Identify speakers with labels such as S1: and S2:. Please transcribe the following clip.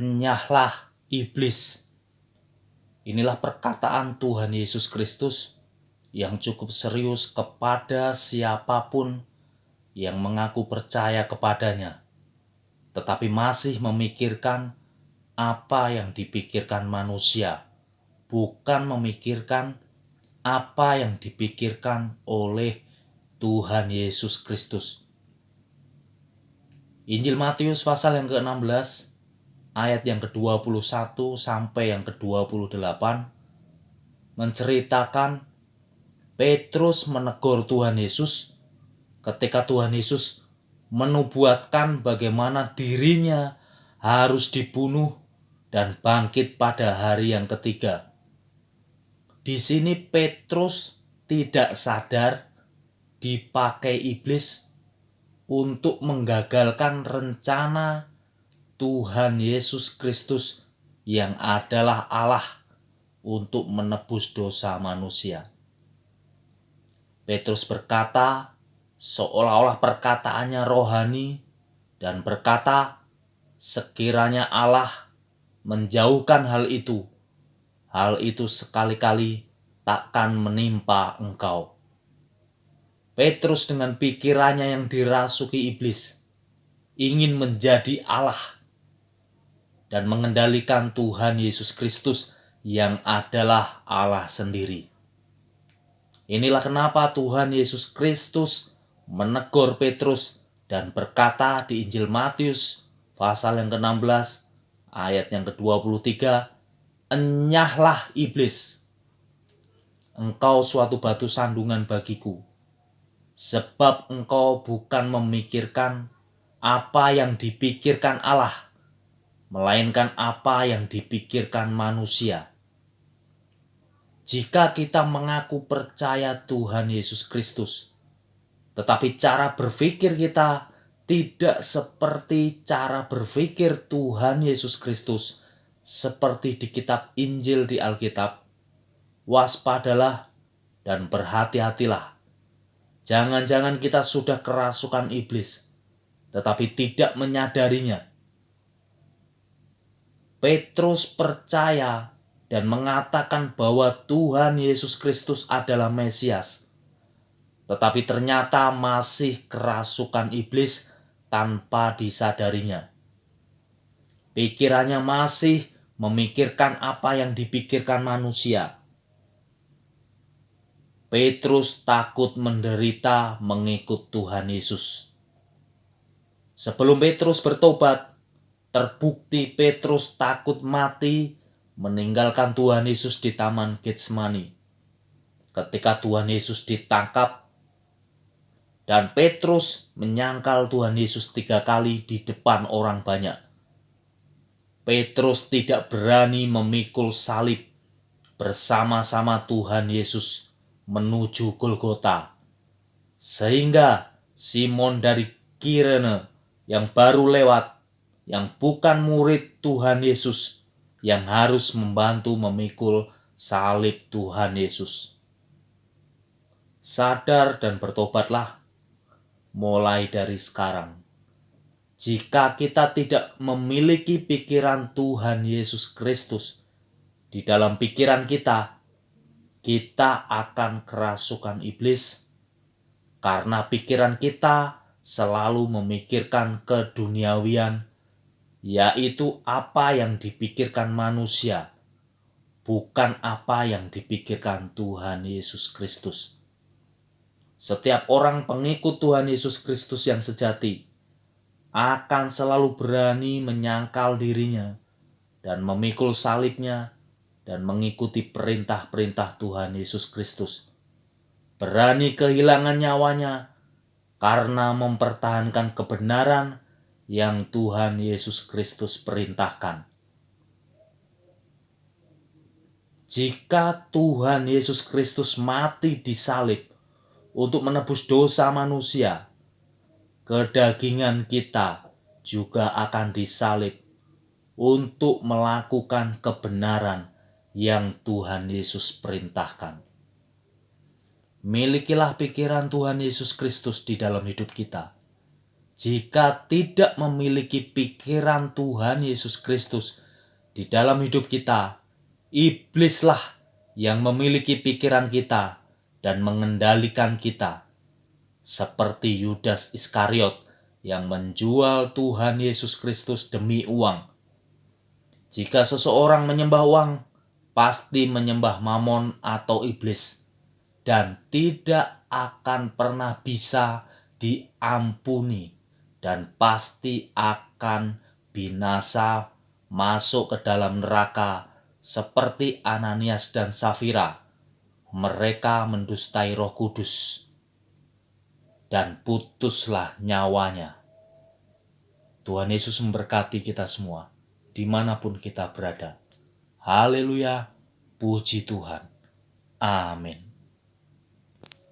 S1: Enyahlah iblis. Inilah perkataan Tuhan Yesus Kristus yang cukup serius kepada siapapun yang mengaku percaya kepadanya, tetapi masih memikirkan apa yang dipikirkan manusia, bukan memikirkan apa yang dipikirkan oleh Tuhan Yesus Kristus. Injil Matius pasal yang ke-16 ayat yang ke-21 sampai yang ke-28 menceritakan Petrus menegur Tuhan Yesus ketika Tuhan Yesus menubuatkan bagaimana dirinya harus dibunuh dan bangkit pada hari yang ketiga. Di sini Petrus tidak sadar dipakai iblis untuk menggagalkan rencana Tuhan Yesus Kristus yang adalah Allah untuk menebus dosa manusia. Petrus berkata, seolah-olah perkataannya rohani, dan berkata, sekiranya Allah menjauhkan hal itu sekali-kali takkan menimpa engkau. Petrus dengan pikirannya yang dirasuki iblis, ingin menjadi Allah dan mengendalikan Tuhan Yesus Kristus yang adalah Allah sendiri. Inilah kenapa Tuhan Yesus Kristus menegur Petrus dan berkata di Injil Matius pasal yang ke-16 ayat yang ke-23, enyahlah iblis, engkau suatu batu sandungan bagiku, sebab engkau bukan memikirkan apa yang dipikirkan Allah, melainkan apa yang dipikirkan manusia. Jika kita mengaku percaya Tuhan Yesus Kristus, tetapi cara berpikir kita tidak seperti cara berpikir Tuhan Yesus Kristus, seperti di kitab Injil di Alkitab, waspadalah dan berhati-hatilah. Jangan-jangan kita sudah kerasukan iblis, tetapi tidak menyadarinya. Petrus percaya dan mengatakan bahwa Tuhan Yesus Kristus adalah Mesias, tetapi ternyata masih kerasukan iblis tanpa disadarinya. Pikirannya masih memikirkan apa yang dipikirkan manusia. Petrus takut menderita mengikut Tuhan Yesus. Sebelum Petrus bertobat, terbukti Petrus takut mati meninggalkan Tuhan Yesus di Taman Getsemani. Ketika Tuhan Yesus ditangkap dan Petrus menyangkal Tuhan Yesus 3 kali di depan orang banyak. Petrus tidak berani memikul salib bersama-sama Tuhan Yesus menuju Golgota. Sehingga Simon dari Kirene yang baru lewat, yang bukan murid Tuhan Yesus, yang harus membantu memikul salib Tuhan Yesus. Sadar dan bertobatlah mulai dari sekarang. Jika kita tidak memiliki pikiran Tuhan Yesus Kristus di dalam pikiran kita, kita akan kerasukan iblis karena pikiran kita selalu memikirkan keduniawian, yaitu apa yang dipikirkan manusia, bukan apa yang dipikirkan Tuhan Yesus Kristus. Setiap orang pengikut Tuhan Yesus Kristus yang sejati akan selalu berani menyangkal dirinya dan memikul salibnya dan mengikuti perintah-perintah Tuhan Yesus Kristus. Berani kehilangan nyawanya karena mempertahankan kebenaran yang Tuhan Yesus Kristus perintahkan. Jika Tuhan Yesus Kristus mati di salib untuk menebus dosa manusia, kedagingan kita juga akan disalib untuk melakukan kebenaran yang Tuhan Yesus perintahkan. Milikilah pikiran Tuhan Yesus Kristus di dalam hidup kita. Jika tidak memiliki pikiran Tuhan Yesus Kristus di dalam hidup kita, iblislah yang memiliki pikiran kita dan mengendalikan kita. Seperti Yudas Iskariot yang menjual Tuhan Yesus Kristus demi uang. Jika seseorang menyembah uang, pasti menyembah Mamon atau iblis, dan tidak akan pernah bisa diampuni, dan pasti akan binasa masuk ke dalam neraka seperti Ananias dan Safira. Mereka mendustai Roh Kudus dan putuslah nyawanya. Tuhan Yesus memberkati kita semua dimanapun kita berada. Haleluya, puji Tuhan. Amin.